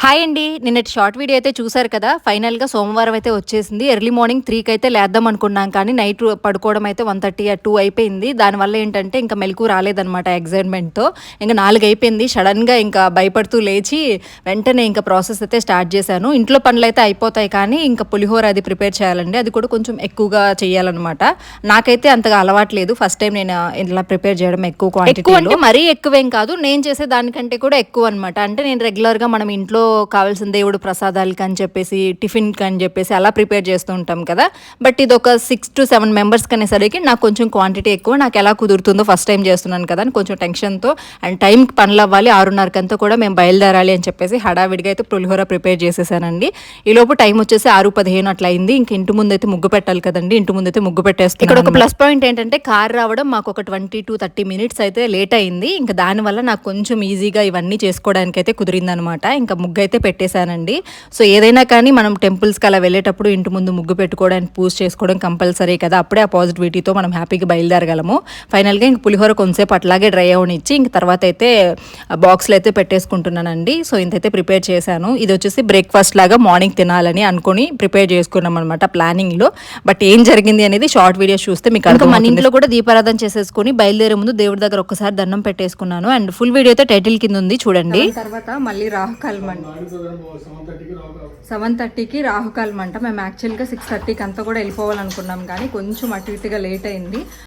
Hi అండి. నిన్నటి short video అయితే చూసారు కదా. ఫైనల్‌గా సోమవారం అయితే వచ్చేసింది. ఎర్లీ మార్నింగ్ 3కి అయితే లేద్దాం అనుకున్నాం కానీ నైట్ పడుకోవడం అయితే 1:30 2 అయిపోయింది. దానివల్ల ఏంటంటే ఇంకా మెలుకువ రాలేదనమాట ఎక్సైట్‌మెంట్‌తో. ఇంక 4 అయిపోయింది. సడన్‌గా ఇంకా భయపడుతూ లేచి వెంటనే ఇంకా ప్రాసెస్ అయితే స్టార్ట్ చేశాను. ఇంట్లో పనులైతే అయిపోతాయి కానీ ఇంకా పులిహోర అది ప్రిపేర్ చేయాలండి. అది కూడా కొంచెం ఎక్కువగా చేయాలనమాట. నాకైతే అంతగా అలవాటు లేదు. ఫస్ట్ టైం నేను ఇలా ప్రిపేర్ చేయడం ఎక్కువ క్వాంటిటీలో. ఎక్కువ అంటే మరీ ఎక్కువేం కాదు. నేను చేసే దానికంటే కూడా ఎక్కువ అనమాట. అంటే నేను రెగ్యులర్‌గా మనం ఇంట్లో కావాల్సిన దేవుడు ప్రసాదాలకి అని చెప్పేసి టిఫిన్కి అని చెప్పేసి అలా ప్రిపేర్ చేస్తూ ఉంటాం కదా. బట్ ఇది ఒక 6 to 7 మెంబర్స్కి అనేసరికి నాకు కొంచెం క్వాంటిటీ ఎక్కువ. నాకు ఎలా కుదురుతుందో ఫస్ట్ టైం చేస్తున్నాను కదా అని కొంచెం టెన్షన్తో అండ్ టైంకి పనులు అవ్వాలి. 6:30కంతా కూడా మేము బయలుదేరాలి అని చెప్పేసి హడావిడిగా అయితే పులిహోర ప్రిపేర్ చేసేసానండి. ఈ లోపు టైం వచ్చేసి 6:15 అట్లా అయింది. ఇంక ఇంటి ముందు అయితే ముగ్గు పెట్టాలి కదండి. ఇంటి ముందు అయితే ముగ్గు పెట్టేస్తాను. ఇక్కడ ఒక ప్లస్ పాయింట్ ఏంటంటే కార్ రావడం మాకు ఒక 20 to 30 మినిట్స్ అయితే లేట్ అయింది. ఇంకా దానివల్ల నాకు కొంచెం ఈజీగా ఇవన్నీ చేసుకోవడానికి అయితే కుదిరిందనమాట. ఇంకా ముగ్గు అయితే పెట్టేశానండి. సో ఏదైనా కానీ మనం టెంపుల్స్కి అలా వెళ్ళేటప్పుడు ఇంటి ముందు ముగ్గు పెట్టుకోవడానికి పూజ చేసుకోవడం కంపల్సరీ కదా. అప్పుడే ఆ పాజిటివిటీతో మనం హ్యాపీగా బయలుదేరగలము. ఫైనల్గా ఇంక పులిహోర కొంతసేపు అట్లాగే డ్రై అవనిచ్చి ఇంక తర్వాత అయితే బాక్స్లో అయితే పెట్టేసుకుంటున్నానండి. సో ఇంతైతే ప్రిపేర్ చేశాను. ఇది వచ్చేసి బ్రేక్ఫాస్ట్ లాగా మార్నింగ్ తినాలని అనుకుని ప్రిపేర్ చేసుకున్నాం అనమాట ప్లానింగ్లో. బట్ ఏం జరిగింది అనేది షార్ట్ వీడియోస్ చూస్తే మీకు అర్థం. మన ఇంట్లో కూడా దీపారాధన చేసేసుకుని బయలుదేరే ముందు దేవుడి దగ్గర ఒక్కసారి దండం పెట్టేసుకున్నాను. అండ్ ఫుల్ వీడియో అయితే టైటిల్ కింద ఉంది చూడండి. తర్వాత మళ్ళీ రాహుకాలం 7:30కి రాహుకాలం అంట. మేము యాక్చువల్గా 6:30కి అంతా కూడా వెళ్ళిపోవాలనుకున్నాం కానీ కొంచెం అటు ఇటుగా లేట్ అయింది.